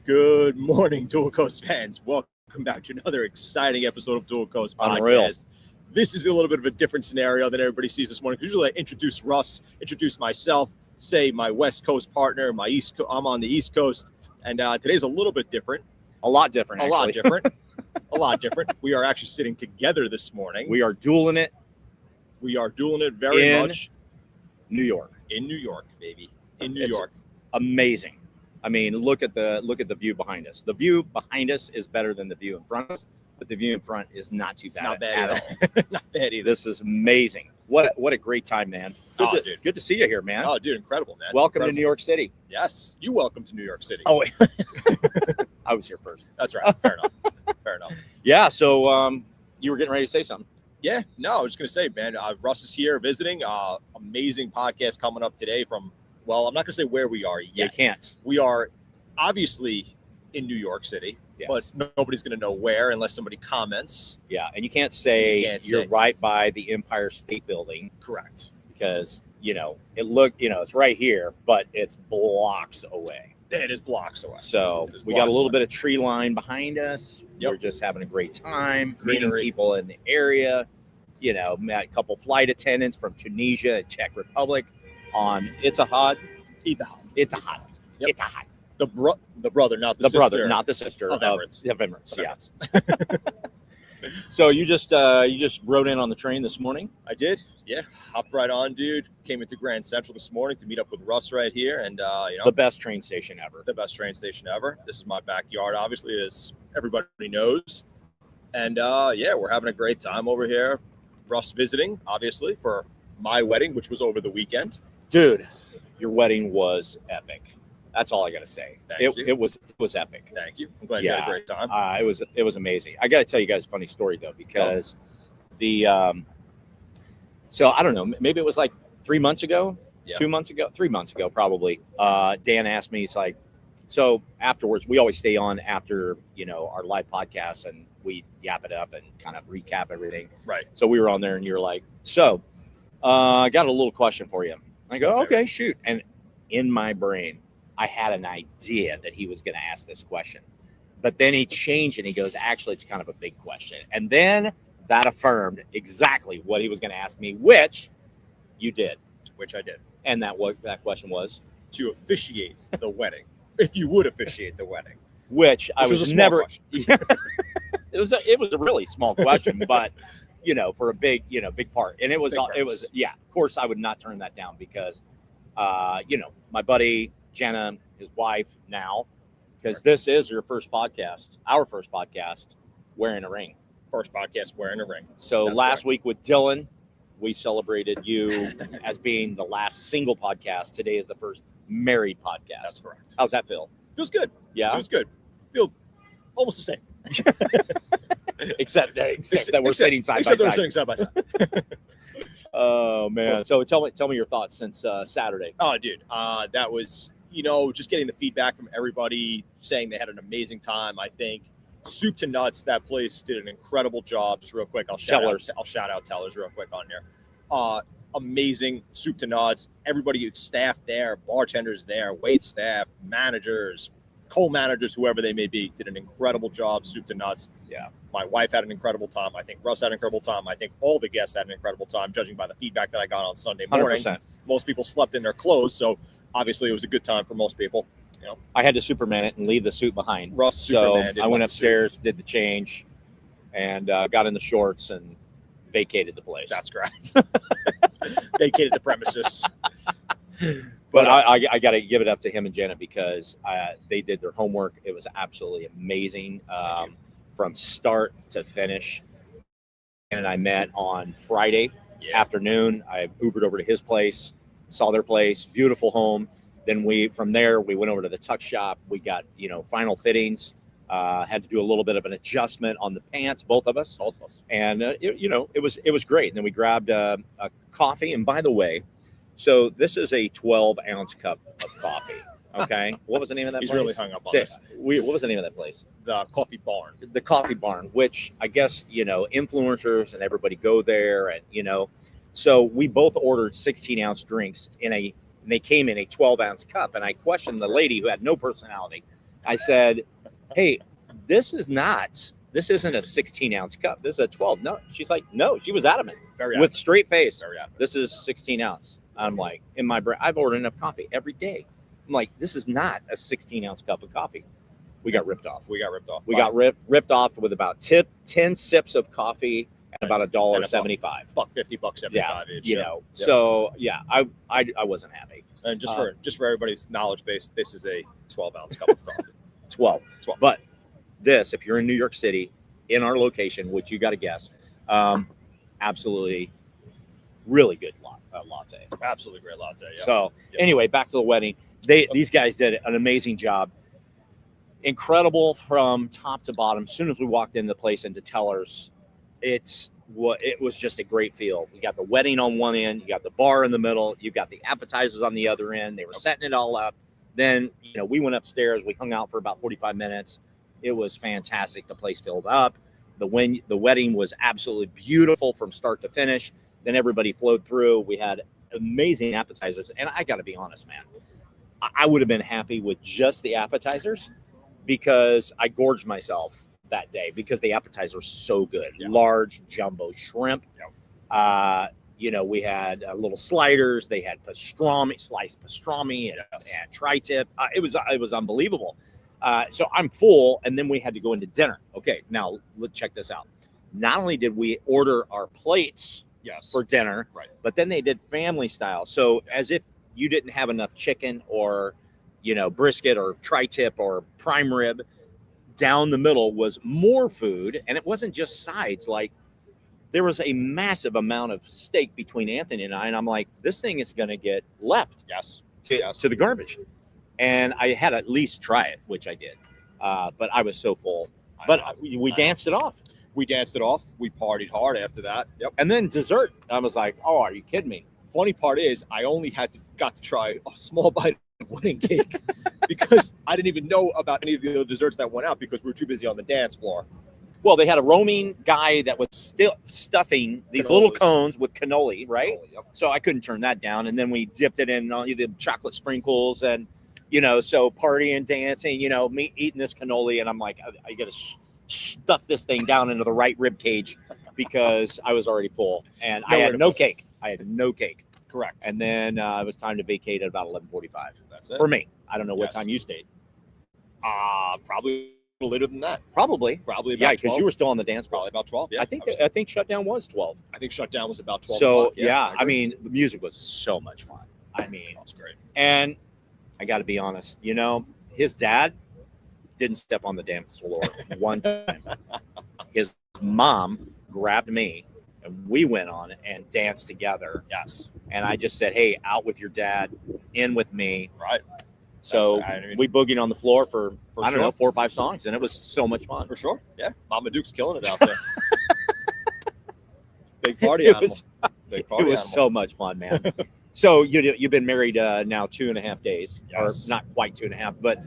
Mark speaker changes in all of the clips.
Speaker 1: Good morning, Dual Coast fans. Welcome back to another exciting episode of Dual Coast Podcast.
Speaker 2: Unreal.
Speaker 1: This is a little bit of a different scenario than everybody sees this morning. Usually I introduce Russ, introduce myself, say my West Coast partner, I'm on the East Coast, and today's a little bit different.
Speaker 2: A lot different,
Speaker 1: actually. A lot different. We are actually sitting together this morning.
Speaker 2: We are dueling it.
Speaker 1: We are doing it very much.
Speaker 2: New York.
Speaker 1: In New York, baby. In New York.
Speaker 2: Amazing. I mean, look at the view behind us. The view behind us is better than the view in front of us, but the view in front is not too bad.
Speaker 1: Not bad
Speaker 2: at
Speaker 1: all. Not bad either.
Speaker 2: This is amazing. What a great time, man. Good to see you here, man.
Speaker 1: Oh, dude, incredible, man.
Speaker 2: Welcome
Speaker 1: Incredible.
Speaker 2: to New York City.
Speaker 1: Yes, you welcome to New York City.
Speaker 2: Oh, I was here first.
Speaker 1: That's right. Fair enough. Fair enough.
Speaker 2: Yeah. So you were getting ready to say something.
Speaker 1: Yeah. No, I was just gonna say, man. Russ is here visiting. Amazing podcast coming up today from. Well, I'm not gonna say where we are yet.
Speaker 2: You can't.
Speaker 1: We are obviously in New York City,
Speaker 2: Yes.
Speaker 1: but nobody's gonna know where unless somebody comments.
Speaker 2: Yeah, and you can't say you're right by the Empire State Building.
Speaker 1: Correct.
Speaker 2: Because it's right here, but it's blocks away.
Speaker 1: It is blocks away.
Speaker 2: So we got a little bit of tree line behind us.
Speaker 1: Yep.
Speaker 2: We're just having a great time,
Speaker 1: Greenery.
Speaker 2: meeting people in the area. Met a couple flight attendants from Tunisia and Czech Republic on Etihad.
Speaker 1: Etihad. Yep.
Speaker 2: Etihad.
Speaker 1: The brother, not the sister.
Speaker 2: Brother, not the sister
Speaker 1: of Emirates.
Speaker 2: Of Emirates.
Speaker 1: Of
Speaker 2: Yeah.
Speaker 1: Emirates.
Speaker 2: So you just rode in on the train this morning?
Speaker 1: I did. Yeah. Hopped right on, dude. Came into Grand Central this morning to meet up with Russ right here. And,
Speaker 2: the best train station ever.
Speaker 1: The best train station ever. This is my backyard, obviously, as everybody knows. And, we're having a great time over here. Russ visiting, obviously, for my wedding, which was over the weekend.
Speaker 2: Dude, your wedding was epic. That's all I got to say.
Speaker 1: Thank you.
Speaker 2: It was epic.
Speaker 1: Thank you. I'm glad you had a great time.
Speaker 2: It was amazing. I got to tell you guys a funny story though, because so I don't know, maybe it was like 3 months ago, 2 months ago, 3 months ago, probably. Dan asked me, he's like, so afterwards, we always stay on after, our live podcasts and we yap it up and kind of recap everything.
Speaker 1: Right.
Speaker 2: So we were on there and you're like, so I got a little question for you. I go, okay, shoot. And in my brain, I had an idea that he was going to ask this question, but then he changed and he goes, actually, it's kind of a big question. And then that affirmed exactly what he was going to ask me, which you did.
Speaker 1: Which I did.
Speaker 2: And that question was?
Speaker 1: To officiate the wedding. If you would officiate the wedding.
Speaker 2: Which I was never.
Speaker 1: It
Speaker 2: was a really small question, but for a big part. And it was, of course I would not turn that down because, my buddy, Jenna, his wife now, because this is our first podcast, wearing a ring.
Speaker 1: First podcast wearing a ring.
Speaker 2: So last week with Dylan, we celebrated you as being the last single podcast. Today is the first married podcast.
Speaker 1: That's correct.
Speaker 2: How's that feel?
Speaker 1: Feels good.
Speaker 2: Yeah.
Speaker 1: Feels good. Feel almost the same.
Speaker 2: except that we're sitting side by side.
Speaker 1: Except we're sitting side by side.
Speaker 2: Oh man. So tell me your thoughts since Saturday.
Speaker 1: Oh dude. That was just getting the feedback from everybody saying they had an amazing time. I think Soup to Nuts, that place did an incredible job. Just real quick, I'll shout out Tellers real quick on there. Amazing Soup to Nuts. Everybody, staff there, bartenders there, wait staff, managers, co-managers, whoever they may be, did an incredible job. Soup to Nuts.
Speaker 2: Yeah.
Speaker 1: My wife had an incredible time. I think Russ had an incredible time. I think all the guests had an incredible time, judging by the feedback that I got on Sunday morning.
Speaker 2: 100%.
Speaker 1: Most people slept in their clothes, so obviously it was a good time for most people.
Speaker 2: I had to Superman it and leave the suit behind.
Speaker 1: So
Speaker 2: I went upstairs, did the change, and got in the shorts and vacated the place.
Speaker 1: That's correct. Vacated the premises.
Speaker 2: But I got to give it up to him and Jenna because they did their homework. It was absolutely amazing from start to finish. And I met on Friday afternoon. I Ubered over to his place, saw their place, beautiful home. Then from there, we went over to the tuck shop. We got, final fittings, had to do a little bit of an adjustment on the pants, both of us. And, it was great. And then we grabbed a coffee. And by the way, so this is a 12-ounce cup of coffee. Okay. What was the name of that place?
Speaker 1: He's really hung up on this.
Speaker 2: What was the name of that place?
Speaker 1: The Coffee Barn.
Speaker 2: The Coffee Barn, which I guess, influencers and everybody go there. And, so we both ordered 16-ounce drinks and they came in a 12-ounce cup. And I questioned the lady who had no personality. I said, hey, this isn't a 16-ounce cup. This is a 12. No, she's like, no, she was adamant
Speaker 1: Very
Speaker 2: with
Speaker 1: adamant.
Speaker 2: straight face.
Speaker 1: Very adamant.
Speaker 2: This is 16 ounce. I'm like, in my brain, I've ordered enough coffee every day. I'm like, this is not a 16-ounce cup of coffee. We got ripped off.
Speaker 1: We got ripped off.
Speaker 2: We got ripped off with about 10 sips of coffee and about $1.75.
Speaker 1: $1.50, $1.75
Speaker 2: Yeah,
Speaker 1: each.
Speaker 2: you
Speaker 1: yeah.
Speaker 2: know.
Speaker 1: Yep.
Speaker 2: So yeah, I wasn't happy.
Speaker 1: And just for everybody's knowledge base, this is a 12-ounce cup of coffee.
Speaker 2: 12.
Speaker 1: 12.
Speaker 2: But this, if you're in New York City, in our location, which you got to guess, absolutely, really good latte.
Speaker 1: Absolutely great latte. Yeah.
Speaker 2: So
Speaker 1: Yep.
Speaker 2: anyway, back to the wedding. These guys did an amazing job. Incredible from top to bottom. As soon as we walked into the place and to tellers, it was just a great feel. You got the wedding on one end, you got the bar in the middle, you got the appetizers on the other end. They were setting it all up. Then, we went upstairs. We hung out for about 45 minutes. It was fantastic. The place filled up. The wedding was absolutely beautiful from start to finish. Then everybody flowed through. We had amazing appetizers. And I got to be honest, man, I would have been happy with just the appetizers because I gorged myself that day because the appetizers were so good.
Speaker 1: Yeah.
Speaker 2: Large jumbo shrimp.
Speaker 1: Yeah.
Speaker 2: We had little sliders. They had pastrami, sliced pastrami, and tri-tip. It was unbelievable. So I'm full, and then we had to go into dinner. Okay, now let's check this out. Not only did we order our plates for dinner,
Speaker 1: right,
Speaker 2: but then they did family style. So as if you didn't have enough chicken or, brisket or tri-tip or prime rib, down the middle was more food, and it wasn't just sides. Like, there was a massive amount of steak between Anthony and I, and I'm like, this thing is going to get left to the garbage. And I had to at least try it, which I did. But I was so full. But we danced it off.
Speaker 1: We danced it off. We partied hard after that. Yep.
Speaker 2: And then dessert, I was like, oh, are you kidding me?
Speaker 1: Funny part is I only got to try a small bite of wedding cake because I didn't even know about any of the other desserts that went out because we were too busy on the dance floor.
Speaker 2: Well, they had a roaming guy that was still stuffing these little cones with cannoli, right?
Speaker 1: Cannoli, yep.
Speaker 2: So I couldn't turn that down. And then we dipped it in the chocolate sprinkles and, so partying, dancing, me eating this cannoli. And I'm like, I got to stuff this thing down into the right rib cage because I was already full. And I had no cake.
Speaker 1: Correct.
Speaker 2: And then it was time to vacate at about 11:45.
Speaker 1: That's it.
Speaker 2: For me. I don't know what time you stayed.
Speaker 1: Probably a little later than that.
Speaker 2: Probably
Speaker 1: about
Speaker 2: because
Speaker 1: 12.
Speaker 2: you were still on the dance floor.
Speaker 1: Probably about 12. Yeah.
Speaker 2: I think shutdown was 12.
Speaker 1: I think shutdown was about 12.
Speaker 2: So
Speaker 1: o'clock.
Speaker 2: yeah,
Speaker 1: I
Speaker 2: mean, the music was so much fun.
Speaker 1: that was great.
Speaker 2: And I got to be honest, his dad didn't step on the dance floor one time. His mom grabbed me and we went on and danced together.
Speaker 1: Yes.
Speaker 2: And I just said, hey, out with your dad, in with me.
Speaker 1: Right.
Speaker 2: So we boogied on the floor for I don't know, 4 or 5 songs, and it was so much fun.
Speaker 1: For sure. Yeah. Mama Duke's killing it out there. Big party animal. Big party
Speaker 2: It was
Speaker 1: animal.
Speaker 2: so much fun, man. So you've been married now 2.5 days,
Speaker 1: Yes.
Speaker 2: or not quite 2.5, but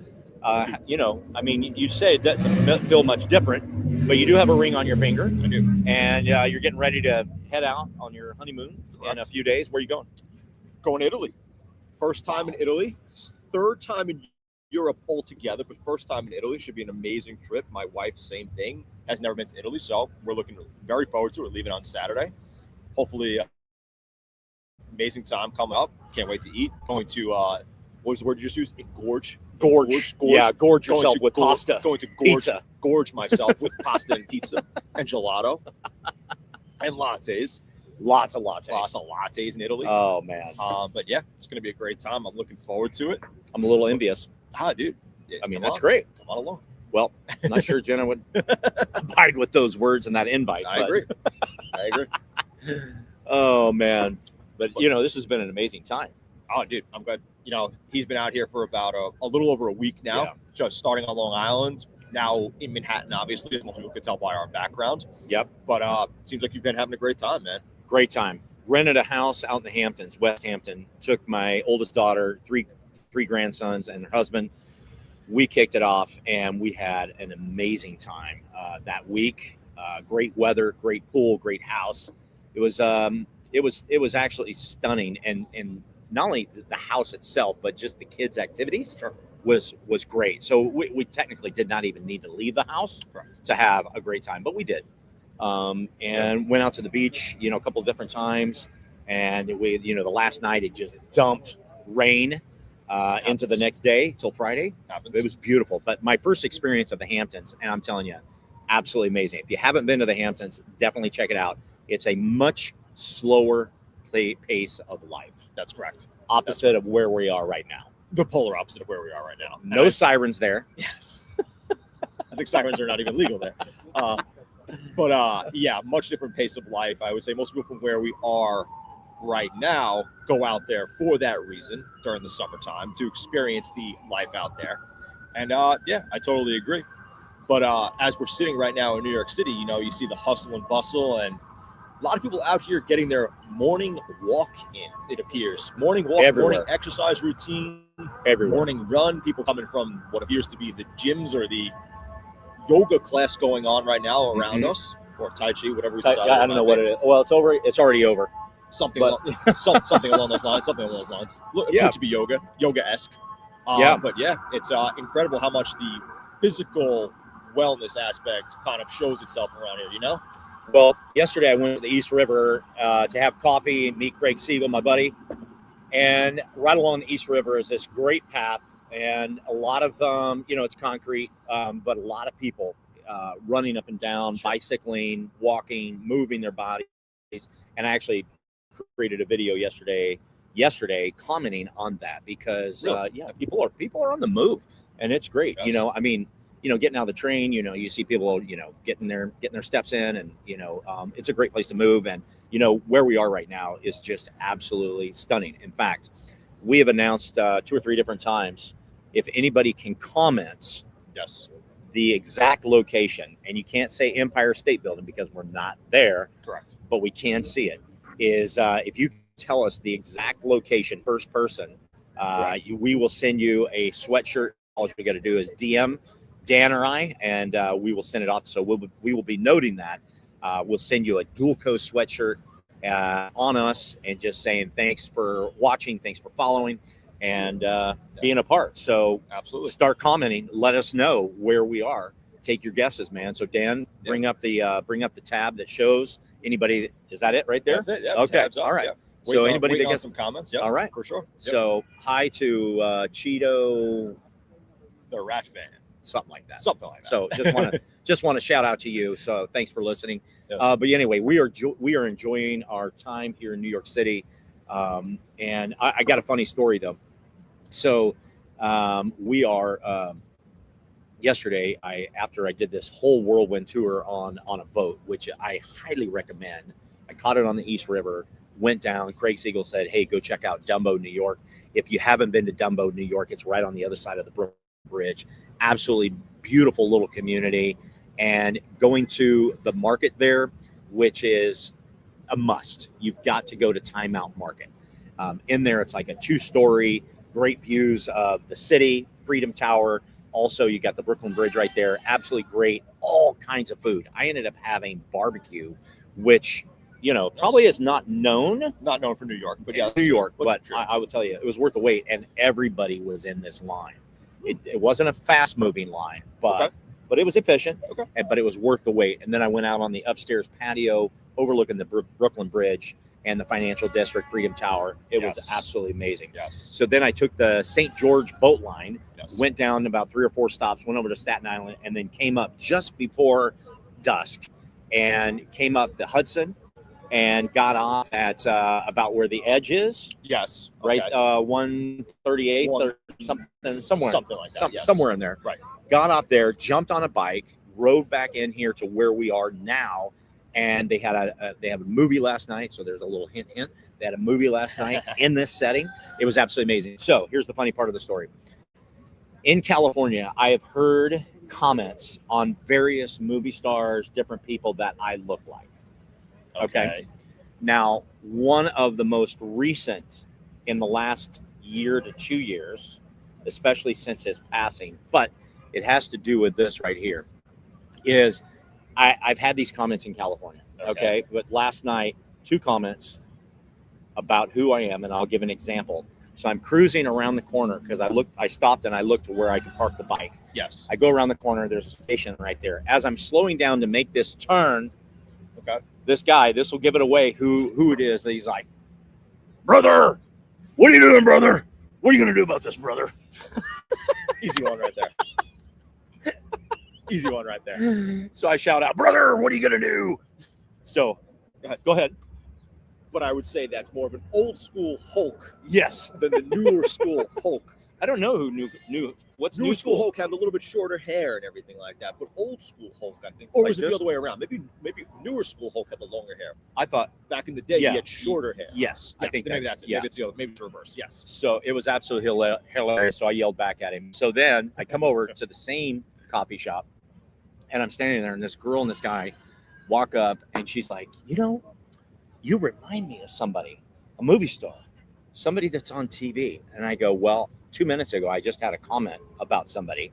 Speaker 2: you'd say it doesn't feel much different, but you do have a ring on your finger.
Speaker 1: I do.
Speaker 2: And you're getting ready to head out on your honeymoon in a few days. Where are you going?
Speaker 1: Going to Italy. First time in Italy. Third time in Europe altogether, but first time in Italy. Should be an amazing trip. My wife, same thing, has never been to Italy, so we're looking very forward to it. We're leaving on Saturday. Hopefully, amazing time coming up. Can't wait to eat. Going to what was the word you just used? Gorge.
Speaker 2: Yeah, gorge yourself with pasta.
Speaker 1: Going to
Speaker 2: Pizza.
Speaker 1: gorge myself with pasta and pizza and gelato and lattes.
Speaker 2: Lots of lattes.
Speaker 1: Lots of lattes in Italy.
Speaker 2: Oh man,
Speaker 1: but yeah, it's going to be a great time. I'm looking forward to it.
Speaker 2: I'm a little envious.
Speaker 1: Dude. Yeah,
Speaker 2: I mean,
Speaker 1: come
Speaker 2: that's
Speaker 1: on.
Speaker 2: great.
Speaker 1: Come on along.
Speaker 2: Well, I'm not sure Jenna would abide with those words and that invite.
Speaker 1: I agree. I agree.
Speaker 2: Oh man, but this has been an amazing time.
Speaker 1: Oh, dude, I'm glad. He's been out here for about a little over a week now.
Speaker 2: Yeah.
Speaker 1: Just starting on Long Island, now in Manhattan, obviously, as most people could tell by our background.
Speaker 2: Yep.
Speaker 1: But it seems like you've been having a great time, man.
Speaker 2: Great time. Rented a house out in the Hamptons, West Hampton. Took my oldest daughter, three grandsons, and her husband. We kicked it off, and we had an amazing time that week. Great weather, great pool, great house. It was actually stunning, and not only the house itself, but just the kids' activities.
Speaker 1: Sure.
Speaker 2: was great. So we technically did not even need to leave the house to have a great time, but we did. And went out to the beach, a couple of different times. And the last night it just dumped rain into the next day till Friday. It was beautiful. But my first experience of the Hamptons, and I'm telling you, absolutely amazing. If you haven't been to the Hamptons, definitely check it out. It's a much slower pace of life.
Speaker 1: That's correct.
Speaker 2: Opposite of where we are right now.
Speaker 1: The polar opposite of where we are right now.
Speaker 2: No sirens there.
Speaker 1: Yes. I think sirens are not even legal there. But much different pace of life. I would say most people from where we are right now go out there for that reason during the summertime to experience the life out there. And I totally agree. But as we're sitting right now in New York City, you see the hustle and bustle, and a lot of people out here getting their morning walk in, it appears. Morning walk,
Speaker 2: everywhere.
Speaker 1: Morning exercise routine,
Speaker 2: everywhere.
Speaker 1: Morning run. People coming from what appears to be the gyms or the yoga class going on right now around us, or Tai Chi, whatever we decide.
Speaker 2: I don't know what it is. Well, it's over. It's already over.
Speaker 1: Something along those lines. Something along those lines. It could be yoga-esque. But it's incredible how much the physical wellness aspect kind of shows itself around here,
Speaker 2: Well, yesterday I went to the East River to have coffee, meet Craig Siegel, my buddy. And right along the East River is this great path. And a lot of, it's concrete, but a lot of people running up and down, bicycling, walking, moving their bodies. And I actually created a video yesterday commenting on that because, people are on the move, and it's great.
Speaker 1: Yes.
Speaker 2: Getting out of the train, you see people, getting their steps in, and, it's a great place to move. And, where we are right now is just absolutely stunning. In fact, we have announced 2 or 3 different times, if anybody can comment the exact location, and you can't say Empire State Building because we're not there.
Speaker 1: Correct.
Speaker 2: But we can see it, is if you tell us the exact location, first person, we will send you a sweatshirt. All you got to do is DM Dan or I, and we will send it off. So we will be noting that. We'll send you a Dual Coast sweatshirt on us, and just saying thanks for watching, thanks for following, and being a part. So
Speaker 1: absolutely
Speaker 2: start commenting. Let us know where we are. Take your guesses, man. So Dan, bring up the tab that shows anybody. Is that it right there?
Speaker 1: That's it. Yeah.
Speaker 2: Okay. All right.
Speaker 1: Yeah.
Speaker 2: So anybody that gets
Speaker 1: some comments, yeah.
Speaker 2: All right,
Speaker 1: for sure. Yep.
Speaker 2: So hi to Cheeto,
Speaker 1: the Rat fan.
Speaker 2: Something like that.
Speaker 1: So
Speaker 2: just want to shout out to you. So thanks for listening.
Speaker 1: Yes.
Speaker 2: But anyway, we are enjoying our time here in New York City. And I got a funny story though. So we are yesterday. After I did this whole whirlwind tour on a boat, which I highly recommend. I caught it on the East River. Went down. Craig Siegel said, "Hey, go check out Dumbo, New York. If you haven't been to Dumbo, New York, it's right on the other side of the Brooklyn Bridge. Absolutely beautiful little community." And going to the market there, which is a must. You've got to go to Time Out Market. In there, it's like a 2-story, great views of the city, Freedom Tower. Also, you got the Brooklyn Bridge right there. Absolutely great. All kinds of food. I ended up having barbecue, which probably is not known
Speaker 1: for New York, but yeah,
Speaker 2: New York. But I would tell you, it was worth the wait, and everybody was in this line. It wasn't a fast-moving line, but it was efficient.
Speaker 1: Okay.
Speaker 2: But it was worth the wait. And then I went out on the upstairs patio overlooking the Brooklyn Bridge and the Financial District, Freedom Tower. It was absolutely amazing.
Speaker 1: Yes.
Speaker 2: So then I took the St. George boat line, went down about 3 or 4 stops, went over to Staten Island, and then came up just before dusk and came up the Hudson and got off at about where the Edge is.
Speaker 1: Yes.
Speaker 2: Right. 138 or something, somewhere
Speaker 1: like that.
Speaker 2: Somewhere in there.
Speaker 1: Right.
Speaker 2: Got off there, jumped on a bike, rode back in here to where we are now. And they had a movie last night. So there's a little hint. They had a movie last night in this setting. It was absolutely amazing. So here's the funny part of the story. In California, I have heard comments on various movie stars, different people that I look like. Okay. Now, one of the most recent in the last year to 2 years, especially since his passing, but it has to do with this right here, is I've had these comments in California. Okay. But last night, 2 comments about who I am, and I'll give an example. So I'm cruising around the corner because I stopped and I looked to where I could park the bike.
Speaker 1: Yes.
Speaker 2: I go around the corner. There's a station right there. As I'm slowing down to make this turn,
Speaker 1: Okay.
Speaker 2: this guy, this will give it away who it is. He's like, brother, what are you doing, brother? What are you going to do about this, brother?
Speaker 1: Easy one right there. Easy one right there.
Speaker 2: So I shout out, brother, what are you going to do? So go ahead.
Speaker 1: But I would say that's more of an old school Hulk
Speaker 2: Yes.
Speaker 1: than the newer school Hulk.
Speaker 2: I don't know who knew what's
Speaker 1: New school Hulk had a little bit shorter hair and everything like that, but old school Hulk, I think, or
Speaker 2: Like
Speaker 1: was it
Speaker 2: this?
Speaker 1: the other way around? Maybe newer school Hulk had the longer hair.
Speaker 2: I thought,
Speaker 1: Back in the day,
Speaker 2: Yeah.
Speaker 1: he had shorter hair.
Speaker 2: yes, I think
Speaker 1: maybe that's it.
Speaker 2: Yeah.
Speaker 1: Maybe it's the other. Maybe it's reverse. Yes.
Speaker 2: So it was absolutely hilarious. So I yelled back at him. So then I come over to the same coffee shop and I'm standing there and this girl and this guy walk up and she's like, you remind me of somebody, a movie star, somebody that's on TV. And I go, well, 2 minutes ago, I just had a comment about somebody,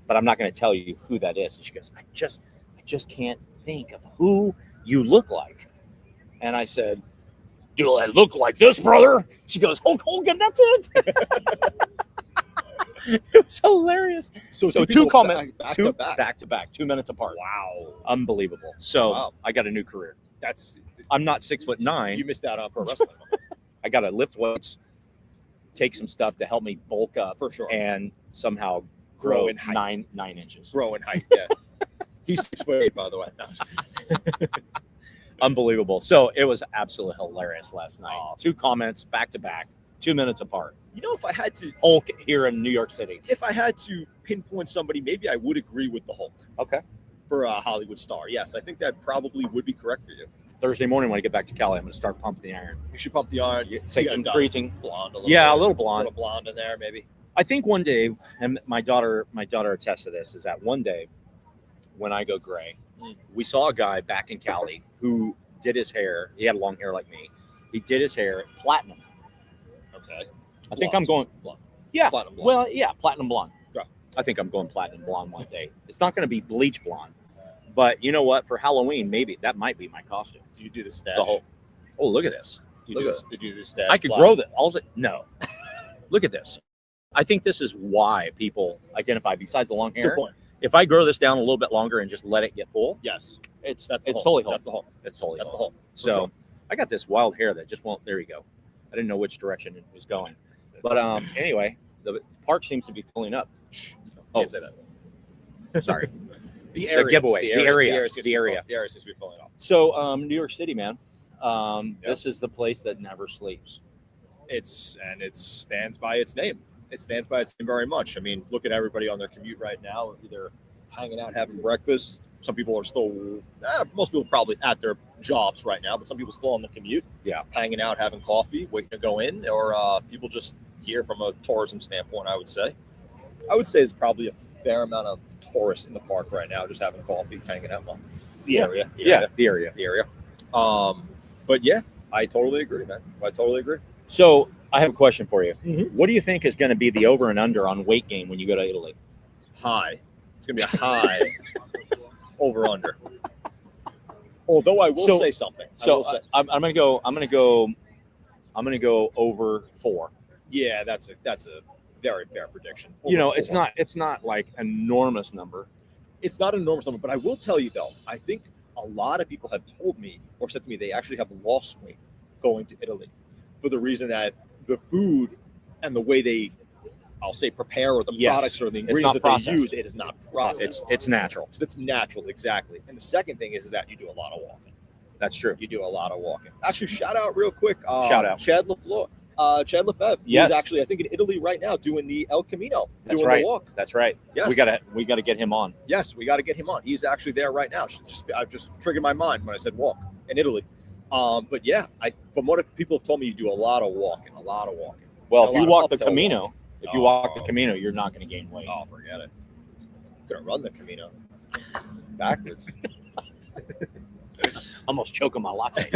Speaker 2: but I'm not going to tell you who that is. And she goes, I just can't think of who you look like. And I said, do I look like this, brother? She goes, Hulk Hogan, that's it. It was hilarious.
Speaker 1: So
Speaker 2: two
Speaker 1: people
Speaker 2: comments,
Speaker 1: back
Speaker 2: two
Speaker 1: to back.
Speaker 2: 2 minutes apart.
Speaker 1: Wow.
Speaker 2: Unbelievable. So
Speaker 1: Wow.
Speaker 2: I got a new career.
Speaker 1: That's
Speaker 2: I'm not 6'9".
Speaker 1: you missed out on pro wrestling
Speaker 2: I got to lift weights, take some stuff to help me bulk up,
Speaker 1: for sure.
Speaker 2: and somehow
Speaker 1: Grow
Speaker 2: grow
Speaker 1: in height.
Speaker 2: 9 inches.
Speaker 1: Grow in height. Yeah. He's 6'8", by the way. No.
Speaker 2: Unbelievable. So it was absolutely hilarious last night.
Speaker 1: Oh.
Speaker 2: 2 comments back to back, 2 minutes apart.
Speaker 1: You know, if I had to
Speaker 2: Hulk here in New York City.
Speaker 1: pinpoint somebody, maybe I would agree with the Hulk
Speaker 2: Okay.
Speaker 1: for a Hollywood star. Yes, I think that probably would be correct for you.
Speaker 2: Thursday morning when I get back to Cali, I'm going to start pumping the iron.
Speaker 1: You should pump the iron.
Speaker 2: Take
Speaker 1: You
Speaker 2: some
Speaker 1: got
Speaker 2: creasing.
Speaker 1: blonde, a little
Speaker 2: Yeah,
Speaker 1: bit.
Speaker 2: a little
Speaker 1: A
Speaker 2: blonde.
Speaker 1: little blonde in there, maybe.
Speaker 2: I think one day, and my daughter attests to this, is that one day when I go gray, we saw a guy back in Cali who did his hair. He had long hair like me. He did his hair platinum.
Speaker 1: Okay.
Speaker 2: I think I'm going.
Speaker 1: Blonde.
Speaker 2: Yeah.
Speaker 1: Platinum blonde.
Speaker 2: Well, yeah, platinum blonde.
Speaker 1: Yeah.
Speaker 2: I think I'm going platinum blonde one day. It's not going to be bleach blonde, but you know what? For Halloween, maybe that might be my costume.
Speaker 1: Do you do the stash?
Speaker 2: The whole. Oh, look at this.
Speaker 1: Did you do the stash?
Speaker 2: I could
Speaker 1: blonde?
Speaker 2: grow that. Also, no. Look at this. I think this is why people identify. Besides the long
Speaker 1: Good
Speaker 2: hair,
Speaker 1: point.
Speaker 2: if I grow this down a little bit longer and just let it get full,
Speaker 1: Yes.
Speaker 2: it's
Speaker 1: That's the
Speaker 2: it's
Speaker 1: Hulk.
Speaker 2: totally Hulk.
Speaker 1: That's the Hulk.
Speaker 2: It's totally
Speaker 1: That's the
Speaker 2: Hulk.
Speaker 1: Hulk. For
Speaker 2: So
Speaker 1: sure.
Speaker 2: I got this wild hair that just won't. There you go. I didn't know which direction it was going, but anyway, the park seems to be filling up. Oh.
Speaker 1: Can't say that.
Speaker 2: Sorry.
Speaker 1: The area.
Speaker 2: giveaway. The area.
Speaker 1: seems
Speaker 2: The
Speaker 1: to be
Speaker 2: area.
Speaker 1: full- The area seems to be filling up.
Speaker 2: So New York City, man. This is the place that never sleeps.
Speaker 1: It stands by its name. It stands by its name very much. I mean, look at everybody on their commute right now, either hanging out having breakfast. Some people are still, most people probably at their jobs right now, but some people still on the commute.
Speaker 2: Yeah.
Speaker 1: Hanging out, having coffee, waiting to go in, or people just here from a tourism standpoint, I would say. There's probably a fair amount of tourists in the park right now, just having coffee, hanging out. Well, the area.
Speaker 2: The area.
Speaker 1: The area. But yeah, I totally agree, man. I totally agree.
Speaker 2: So I have a question for you.
Speaker 1: Mhm.
Speaker 2: What do you think is going to be the over and under on weight gain when you go to Italy?
Speaker 1: High. It's gonna be a high over under. Although I will say something.
Speaker 2: I'm going to go over 4.
Speaker 1: Yeah, that's a very fair prediction.
Speaker 2: You know,
Speaker 1: Over
Speaker 2: it's
Speaker 1: 4.
Speaker 2: not like an enormous number.
Speaker 1: It's not an enormous number, but I will tell you though, I think a lot of people have told me or said to me they actually have lost weight going to Italy for the reason that the food and the way they, I'll say, prepare, or the
Speaker 2: Yes.
Speaker 1: products or the
Speaker 2: It's
Speaker 1: ingredients
Speaker 2: not
Speaker 1: that
Speaker 2: processed.
Speaker 1: they use, it is not processed.
Speaker 2: It's natural.
Speaker 1: So it's natural, exactly. And the second thing is that you do a lot of walking.
Speaker 2: That's true.
Speaker 1: You do a lot of walking. Actually, shout out real quick.
Speaker 2: Shout out.
Speaker 1: Chad LaFleur. Chad Lefebvre.
Speaker 2: Yes.
Speaker 1: He's actually, I think, in Italy right now doing the El Camino.
Speaker 2: That's
Speaker 1: doing
Speaker 2: right.
Speaker 1: the walk.
Speaker 2: That's right.
Speaker 1: Yes.
Speaker 2: We got to get him on.
Speaker 1: Yes, we got to get him on. He's actually there right now. I've just triggered my mind when I said walk in Italy. But yeah, from what people have told me, you do a lot of walking.
Speaker 2: Well,
Speaker 1: A
Speaker 2: if you
Speaker 1: lot
Speaker 2: walk
Speaker 1: of
Speaker 2: the
Speaker 1: uphill
Speaker 2: Camino, you're not going to gain weight.
Speaker 1: Oh, forget it. Gonna run the Camino backwards.
Speaker 2: Almost choking my latte.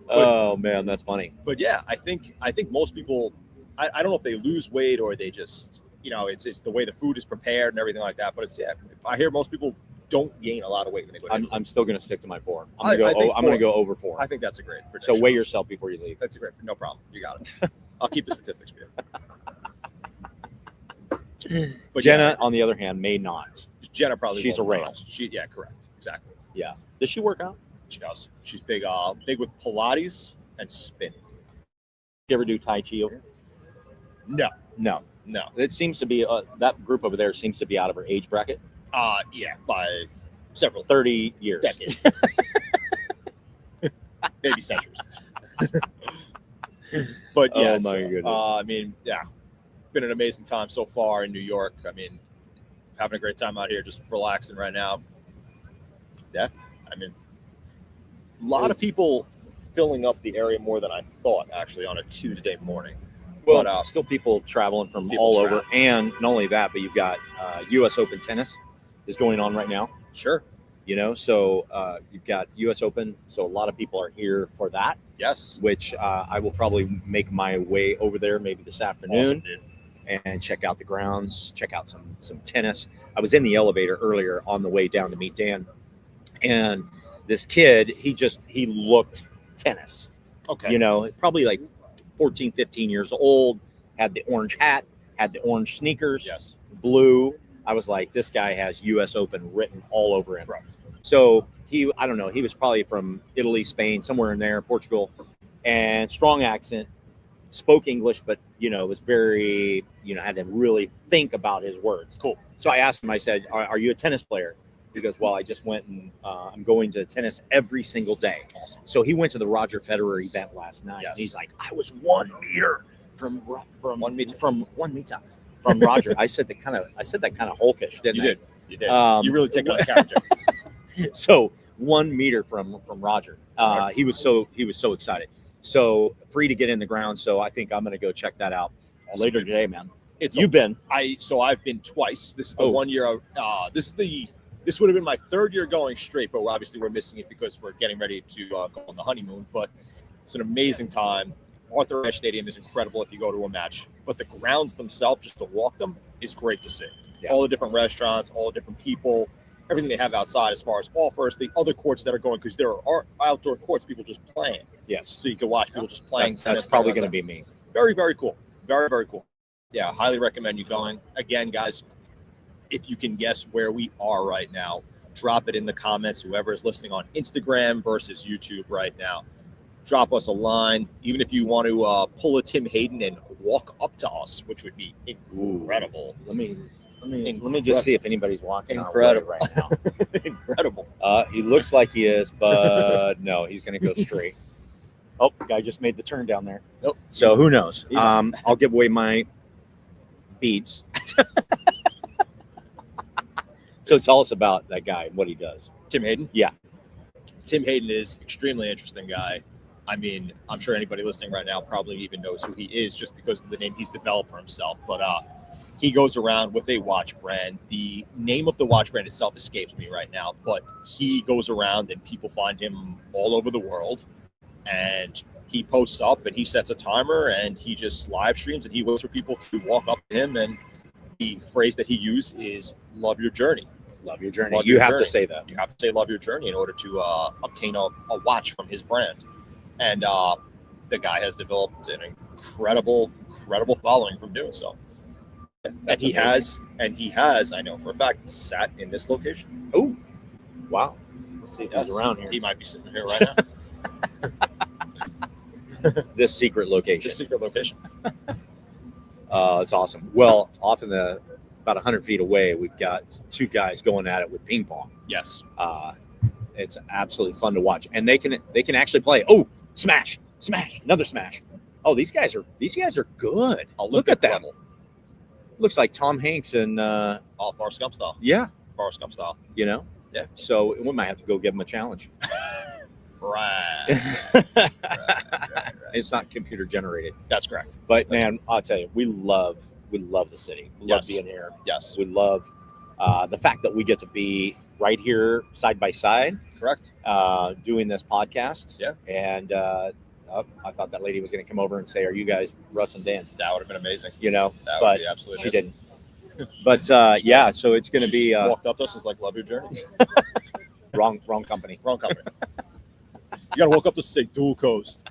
Speaker 2: Oh man, that's funny.
Speaker 1: But yeah, I think most people, I don't know if they lose weight or they just, it's the way the food is prepared and everything like that. But I hear most people don't gain a lot of weight when they go to Italy.
Speaker 2: I'm still going to stick to my 4.
Speaker 1: I think
Speaker 2: I'm going to go over 4.
Speaker 1: I think that's a great prediction.
Speaker 2: So weigh yourself before you leave.
Speaker 1: That's a great, no problem. You got it. I'll keep the statistics for you. But
Speaker 2: Jenna, on the other hand, may not.
Speaker 1: Jenna probably
Speaker 2: She's a
Speaker 1: won't
Speaker 2: rail.
Speaker 1: not. Yeah, correct, exactly.
Speaker 2: Yeah. Does she work out?
Speaker 1: She does. She's big with Pilates and spinning.
Speaker 2: You ever do Tai Chi over here?
Speaker 1: No,
Speaker 2: No.
Speaker 1: no.
Speaker 2: It seems to be that group over there seems to be out of her age bracket.
Speaker 1: Yeah, by several
Speaker 2: 30 years.
Speaker 1: decades, maybe centuries. But
Speaker 2: Oh,
Speaker 1: yes,
Speaker 2: my goodness.
Speaker 1: I mean, yeah, been an amazing time so far in New York. I mean, having a great time out here, just relaxing right now. Yeah, I mean, a lot of people filling up the area more than I thought, actually, on a Tuesday morning.
Speaker 2: Well,
Speaker 1: But,
Speaker 2: still people traveling from
Speaker 1: people
Speaker 2: all
Speaker 1: travel.
Speaker 2: over. And not only that, but you've got U.S. Open tennis is going on right now.
Speaker 1: Sure.
Speaker 2: You know, so you've got U.S. Open. So a lot of people are here for that,
Speaker 1: Yes.
Speaker 2: which I will probably make my way over there maybe this afternoon.
Speaker 1: Awesome, dude.
Speaker 2: And check out the grounds, check out some tennis. I was in the elevator earlier on the way down to meet Dan, and this kid, he looked tennis.
Speaker 1: Okay.
Speaker 2: You know, probably like 14, 15 years old, had the orange hat, had the orange sneakers,
Speaker 1: Yes.
Speaker 2: blue. I was like, this guy has U.S. Open written all over him.
Speaker 1: Correct.
Speaker 2: So I don't know, he was probably from Italy, Spain, somewhere in there, Portugal, and strong accent. Spoke English, but was very, had to really think about his words.
Speaker 1: Cool.
Speaker 2: So I asked him, I said, are you a tennis player? He goes, well, I just went and I'm going to tennis every single day.
Speaker 1: Awesome.
Speaker 2: So he went to the Roger Federer event last night.
Speaker 1: Yes.
Speaker 2: And he's like, I was 1 meter from
Speaker 1: 1 meter.
Speaker 2: from Roger. I said that kind of hulkish, didn't
Speaker 1: You
Speaker 2: I?
Speaker 1: did. You did.
Speaker 2: Um,
Speaker 1: You really take it on character.
Speaker 2: So 1 meter from Roger. He was so excited. So free to get in the ground. So I think I'm going to go check that out
Speaker 1: Awesome,
Speaker 2: later
Speaker 1: dude.
Speaker 2: today, man.
Speaker 1: You've
Speaker 2: been.
Speaker 1: I've been twice. This is the 1 year. This would have been my third year going straight, but obviously we're missing it because we're getting ready to go on the honeymoon. But it's an amazing time. Arthur Ashe Stadium is incredible if you go to a match, but the grounds themselves, just to walk them, is great to see.
Speaker 2: Yeah.
Speaker 1: All the different restaurants, all the different people, everything they have outside as far as offers, the other courts that are going, because there are outdoor courts, people just playing.
Speaker 2: Yes.
Speaker 1: So you can watch people just playing.
Speaker 2: That's probably going to be me.
Speaker 1: Very, very cool. Very, very cool. Yeah, highly recommend you going. Again, guys, if you can guess where we are right now, drop it in the comments. Whoever is listening on Instagram versus YouTube right now, drop us a line. Even if you want to pull a Tim Hayden and walk up to us, which would be incredible.
Speaker 2: Let me just see if anybody's walking
Speaker 1: Incredible.
Speaker 2: our way right now.
Speaker 1: Incredible.
Speaker 2: He looks like he is, but no, he's going to go straight. Oh, guy just made the turn down there.
Speaker 1: Nope.
Speaker 2: So who knows?
Speaker 1: Yeah.
Speaker 2: I'll give away my beats. So tell us about that guy and what he does.
Speaker 1: Tim Hayden?
Speaker 2: Yeah.
Speaker 1: Tim Hayden is an extremely interesting guy. I mean, I'm sure anybody listening right now probably even knows who he is just because of the name he's developed for himself. But he goes around with a watch brand. The name of the watch brand itself escapes me right now, but he goes around and people find him all over the world. And he posts up and he sets a timer and he just live streams and he waits for people to walk up to him. And the phrase that he used is "love your journey."
Speaker 2: Love your journey.
Speaker 1: Love
Speaker 2: You
Speaker 1: your
Speaker 2: have
Speaker 1: journey.
Speaker 2: to say that.
Speaker 1: You have to say "love your journey" in order to obtain a watch from his brand. And the guy has developed an incredible following from doing so.
Speaker 2: That's
Speaker 1: he
Speaker 2: amazing.
Speaker 1: has, I know for a fact, sat in this location.
Speaker 2: Oh, wow. Let's see if
Speaker 1: Yes.
Speaker 2: he's around here.
Speaker 1: He might be sitting here right now.
Speaker 2: This secret location.
Speaker 1: Just secret location.
Speaker 2: It's awesome. Well, off in the about 100 feet away, we've got two guys going at it with ping pong.
Speaker 1: Yes.
Speaker 2: It's absolutely fun to watch, and they can actually play. Oh, smash, another smash. Oh, these guys are good. Look at that.
Speaker 1: Level.
Speaker 2: Looks like Tom Hanks and
Speaker 1: Forrest Gump style.
Speaker 2: yeah,
Speaker 1: Forrest Gump style.
Speaker 2: Yeah. So we might have to go give them a challenge.
Speaker 1: Right.
Speaker 2: It's not computer generated,
Speaker 1: That's correct.
Speaker 2: but man, I'll tell you, we love the city. We love
Speaker 1: Yes.
Speaker 2: being here.
Speaker 1: Yes.
Speaker 2: We love the fact that we get to be right here side by side
Speaker 1: Correct.
Speaker 2: doing this podcast.
Speaker 1: Yeah.
Speaker 2: And I thought that lady was going to come over and say, "Are you guys Russ and Dan?"
Speaker 1: That would have been amazing.
Speaker 2: That
Speaker 1: That
Speaker 2: but
Speaker 1: would be absolutely
Speaker 2: she
Speaker 1: amazing.
Speaker 2: didn't. But yeah, so it's going to
Speaker 1: She
Speaker 2: be
Speaker 1: just walked up to us and was like, "Love your journey."
Speaker 2: wrong company.
Speaker 1: Wrong company. You got to walk up to say Dual Coast.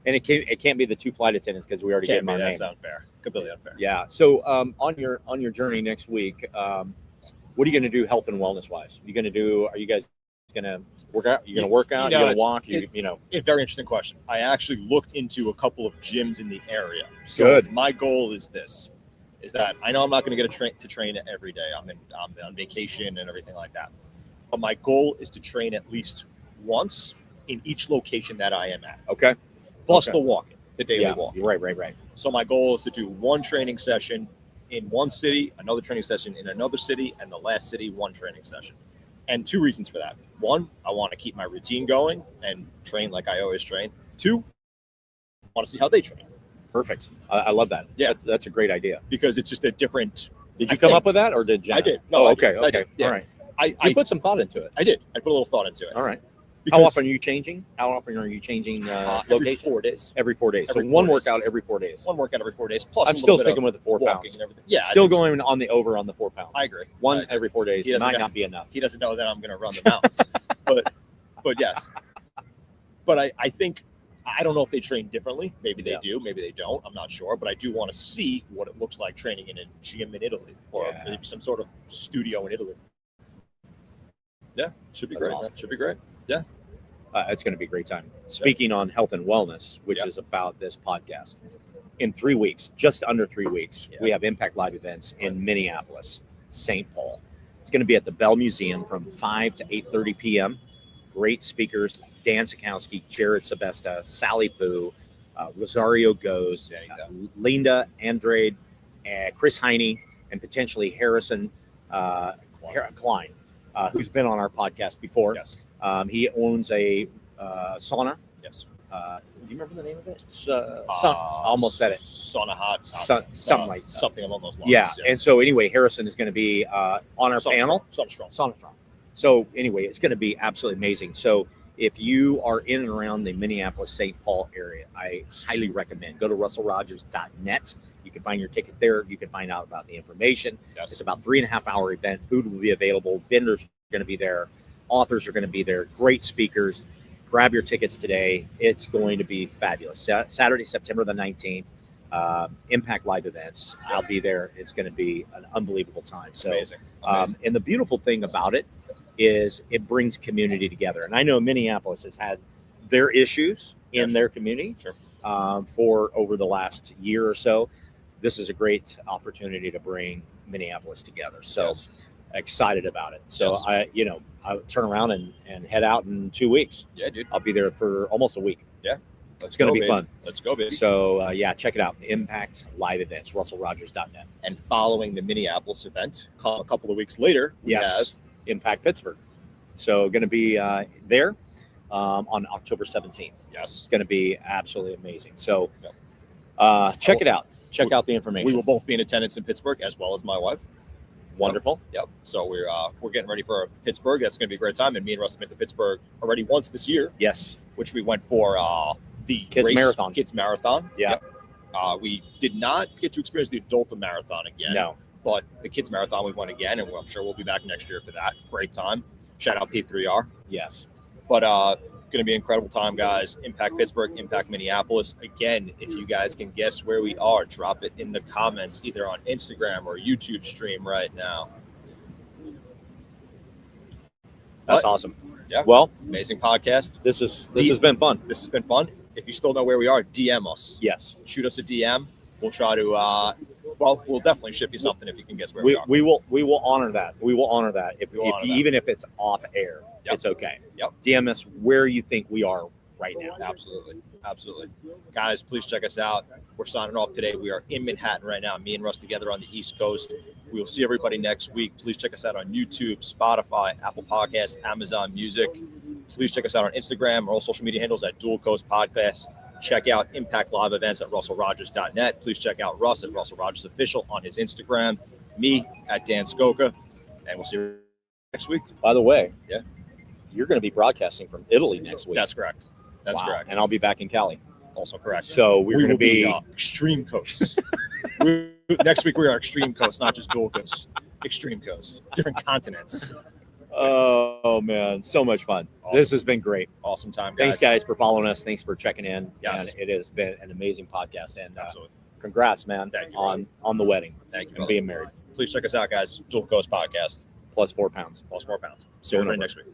Speaker 2: And it can't be the 2 flight attendants because we already gave them our name.
Speaker 1: That's unfair. Completely unfair.
Speaker 2: Yeah. So on your journey next week, what are you going to do health and wellness wise? Are you guys going to work out? You're going to work out? You're going to walk?
Speaker 1: A very interesting question. I actually looked into a couple of gyms in the area. So
Speaker 2: Good.
Speaker 1: My goal is that I know I'm not going to get to train every day. I'm on vacation and everything like that. But my goal is to train at least once in each location that I am at.
Speaker 2: Okay.
Speaker 1: Plus the walking, the daily walk.
Speaker 2: Right.
Speaker 1: So my goal is to do one training session in one city, another training session in another city, and the last city, one training session. And 2 reasons for that. 1, I want to keep my routine going and train like I always train. 2, I want to see how they train.
Speaker 2: Perfect. I love that.
Speaker 1: Yeah.
Speaker 2: That's a great idea.
Speaker 1: Because it's just a different.
Speaker 2: Did you come up with that, or did Jenna?
Speaker 1: I did. No,
Speaker 2: okay.
Speaker 1: I did. Yeah.
Speaker 2: All right.
Speaker 1: I
Speaker 2: You put some thought into it.
Speaker 1: I did. I put a little thought into it.
Speaker 2: All right.
Speaker 1: Because,
Speaker 2: How often are you changing?
Speaker 1: Every
Speaker 2: Location?
Speaker 1: 4 days.
Speaker 2: Every 4 days.
Speaker 1: Every
Speaker 2: So
Speaker 1: 4
Speaker 2: one
Speaker 1: days.
Speaker 2: workout every 4 days.
Speaker 1: One workout every 4 days. Plus,
Speaker 2: I'm still sticking with the 4
Speaker 1: walking
Speaker 2: pounds.
Speaker 1: and everything. Yeah.
Speaker 2: Still going on the over on the 4 pounds.
Speaker 1: I agree.
Speaker 2: One every 4 days
Speaker 1: He doesn't
Speaker 2: might
Speaker 1: know-
Speaker 2: not be enough.
Speaker 1: He doesn't know that I'm going to run the mountains, but yes. But I think, I don't know if they train differently. Maybe they do. Maybe they don't. I'm not sure. But I do want to see what it looks like training in a gym in Italy or maybe some sort of studio in Italy. Yeah, should be
Speaker 2: That's
Speaker 1: great.
Speaker 2: awesome.
Speaker 1: Should be great. Yeah.
Speaker 2: It's going to be a great time. Speaking on health and wellness, which is about this podcast, in 3 weeks, just under 3 weeks, we have Impact Live events in Minneapolis, St. Paul. It's going to be at the Bell Museum from 5 to 8:30 p.m. Great speakers: Dan Sikowski, Jared Sebesta, Sally Fu, Rosario Goes, Linda Andrade, Chris Heine, and potentially Harrison Klein, who's been on our podcast before.
Speaker 1: Yes.
Speaker 2: He owns a sauna.
Speaker 1: Yes.
Speaker 2: Do you remember the name of it? I almost said it.
Speaker 1: Sauna hot.
Speaker 2: Something like that.
Speaker 1: Something along those lines.
Speaker 2: Yeah.
Speaker 1: Yes.
Speaker 2: And so anyway, Harrison is going to be on our panel.
Speaker 1: Sauna Strong.
Speaker 2: Sauna Strong. So anyway, it's going to be absolutely amazing. So if you are in and around the Minneapolis, St. Paul area, I highly recommend go to russellrogers.net. You can find your ticket there. You can find out about the information.
Speaker 1: Yes.
Speaker 2: It's about 3.5 hour event. Food will be available. Vendors are going to be there. Authors are going to be there. Great speakers. Grab your tickets today. It's going to be fabulous. Saturday, September the 19th, Impact Live events. I'll be there. It's going to be an unbelievable time. So,
Speaker 1: Amazing.
Speaker 2: And the beautiful thing about it is it brings community together. And I know Minneapolis has had their issues in their community for over the last year or so. This is a great opportunity to bring Minneapolis together. So excited about it. So I'll turn around and head out in 2 weeks.
Speaker 1: Yeah, dude.
Speaker 2: I'll be there for almost a week.
Speaker 1: Yeah.
Speaker 2: It's going to be fun.
Speaker 1: Let's go, baby.
Speaker 2: So check it out. Impact Live events, russellrogers.net.
Speaker 1: And following the Minneapolis event, a couple of weeks later, we have
Speaker 2: Impact Pittsburgh. So going to be there on October 17th.
Speaker 1: Yes.
Speaker 2: It's going to be absolutely amazing. So check it out. Check out the information.
Speaker 1: We will both be in attendance in Pittsburgh as well as my wife.
Speaker 2: Wonderful.
Speaker 1: Yep. So we're getting ready for Pittsburgh. That's going to be a great time. And me and Russ have been to Pittsburgh already once this year.
Speaker 2: Yes.
Speaker 1: Which we went for the
Speaker 2: Kids Marathon.
Speaker 1: Kids Marathon.
Speaker 2: Yeah.
Speaker 1: Yep. We did not get to experience the adult marathon again.
Speaker 2: No.
Speaker 1: But the Kids Marathon we went again, and I'm sure we'll be back next year for that. Great time. Shout out P3R.
Speaker 2: Yes.
Speaker 1: But going to be an incredible time, guys. Impact Pittsburgh, Impact Minneapolis. Again, if you guys can guess where we are, drop it in the comments, either on Instagram or YouTube stream right now.
Speaker 2: That's awesome.
Speaker 1: Yeah.
Speaker 2: Well,
Speaker 1: amazing podcast.
Speaker 2: This has been fun.
Speaker 1: This has been fun. If you still know where we are, DM us.
Speaker 2: Yes.
Speaker 1: Shoot us a DM. We'll try to. We'll definitely ship you something if you can guess where we are.
Speaker 2: We will honor that. We will honor that. Even if it's off air, it's okay.
Speaker 1: Yep.
Speaker 2: DM us where you think we are right now.
Speaker 1: Absolutely. Guys, please check us out. We're signing off today. We are in Manhattan right now. Me and Russ together on the East Coast. We will see everybody next week. Please check us out on YouTube, Spotify, Apple Podcasts, Amazon Music. Please check us out on Instagram or all social media handles at Dual Coast Podcast. Check out Impact Live events at russellrogers.net. Please check out Russ at Russell Rogers Official on his Instagram. Me at Dan Skoka. And we'll see you next week.
Speaker 2: By the way, you're going to be broadcasting from Italy next week.
Speaker 1: That's correct. That's correct.
Speaker 2: And I'll be back in Cali.
Speaker 1: Also correct.
Speaker 2: So we're going to be
Speaker 1: extreme coasts. Next week we are extreme coast, not just dual coast. Extreme coast. Different continents.
Speaker 2: Oh man, so much fun.
Speaker 1: Awesome.
Speaker 2: This has been great.
Speaker 1: Awesome time, guys.
Speaker 2: Thanks, guys, for following us. Thanks for checking in.
Speaker 1: Yes.
Speaker 2: And it has been an amazing podcast. And
Speaker 1: Absolutely.
Speaker 2: congrats, man,
Speaker 1: Thank you,
Speaker 2: on the wedding
Speaker 1: Thank you.
Speaker 2: and
Speaker 1: brother.
Speaker 2: being married.
Speaker 1: Please check us out, guys. Dual Coast Podcast.
Speaker 2: Plus 4 pounds.
Speaker 1: +4 pounds. See you
Speaker 2: Going
Speaker 1: next week.